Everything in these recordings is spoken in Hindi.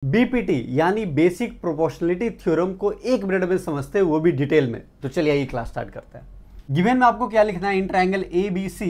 बीपीटी यानी बेसिक प्रोपोर्शनलिटी थ्योरम को 1 मिनट में समझते हैं, वो भी डिटेल में। तो चलिए ये क्लास स्टार्ट करते हैं। गिवन में आपको क्या लिखना है, in triangle ABC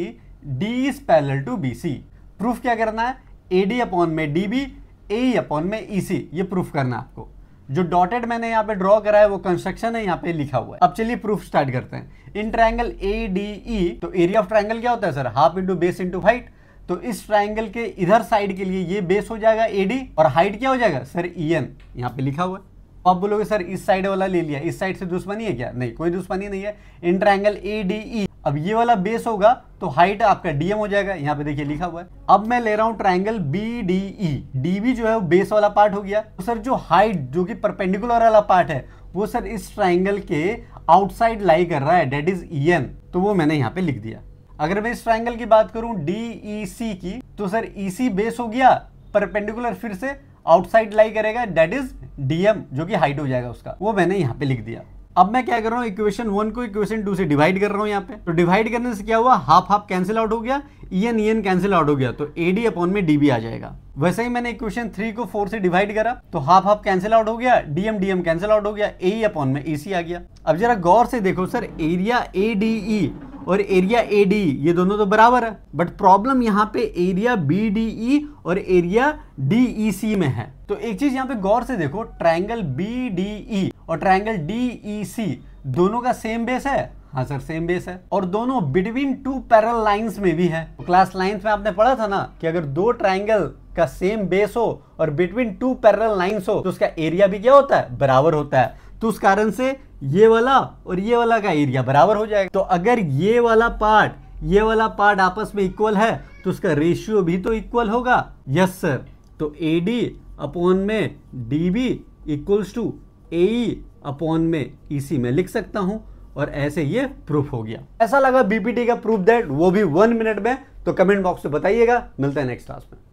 D is parallel to BC। Proof क्या करना है, AD अपॉन में DB, AE अपॉन में EC, ये प्रूफ करना है आपको। जो डॉटेड मैंने यहाँ पे ड्रॉ करा है वो कंस्ट्रक्शन है, यहाँ पे लिखा हुआ है। अब चलिए प्रूफ स्टार्ट करते हैं। इन ट्रायंगल ADE, तो एरिया ऑफ ट्रायंगल क्या होता है sir, half into base into height. तो इस ट्रायंगल के इधर साइड के लिए ये बेस हो जाएगा AD और हाइट क्या हो जाएगा सर EN, यहाँ पे लिखा हुआ है। आप बोलोगे सर इस साइड वाला ले लिया, इस साइड से दुश्मनी है क्या? नहीं, कोई दुश्मनी नहीं है। इन ट्रायंगल ADE, अब ये वाला बेस होगा तो हाइट आपका DM हो जाएगा, यहाँ पे देखिए लिखा हुआ है। अब मैं ले रहा हूँ ट्रायंगल BDE, DB जो है वो बेस वाला पार्ट हो गया। तो सर जो हाइट जो कि परपेंडिकुलर वाला पार्ट है वो सर इस ट्रायंगल के आउटसाइड लाई कर रहा है, डेट इज EN, तो वो मैंने यहाँ पे लिख दिया। अगर मैं इस ट्रायंगल की बात करूं DEC की, तो सर EC बेस हो गया, परपेंडिकुलर फिर से आउटसाइड लाई करेगा, दैट इज DM, जो कि हाइट हो जाएगा उसका, वो मैंने यहाँ पे लिख दिया। अब मैं क्या कर रहा हूँ, इक्वेशन 1 को इक्वेशन 2 से डिवाइड कर रहा हूँ यहाँ पे। तो डिवाइड करने से क्या हुआ, हाफ हाफ कैंसिल आउट हो गया, EN कैंसिल आउट हो गया, तो AD अपॉन में DB आ जाएगा। वैसे ही मैंने इक्वेशन 3 को 4 से डिवाइड करा तो हाफ हाफ कैंसिल आउट हो गया, DM कैंसिल आउट हो गया, AE अपॉन में EC आ गया। अब जरा गौर से देखो सर, एरिया ADE और एरिया ADE ये दोनों तो बराबर है, बट प्रॉब्लम यहाँ पे एरिया BDE और एरिया DEC में है। तो एक चीज यहाँ पे गौर से देखो, ट्रायंगल BDE और ट्रायंगल DEC दोनों का सेम बेस है। हाँ सर सेम बेस है, और दोनों बिटवीन 2 पैरेलल लाइंस में भी है। तो क्लास 9th में आपने पढ़ा था ना कि अगर 2 ट्रायंगल का सेम बेस हो और बिटवीन 2 पैरेलल लाइंस हो तो उसका एरिया भी क्या होता है, बराबर होता है। तो उस कारण से ये वाला और ये वाला का एरिया बराबर हो जाएगा। तो अगर ये वाला पार्ट आपस में इक्वल है तो उसका रेशियो भी तो इक्वल होगा। यस सर, तो AD अपॉन में DB equals to AE upon में EC में लिख सकता हूं, और ऐसे ये प्रूफ हो गया। ऐसा लगा बीपीटी का प्रूफ दैट, वो भी 1 मिनट में, तो कमेंट बॉक्स में बताइएगा। मिलते हैं नेक्स्ट क्लास में।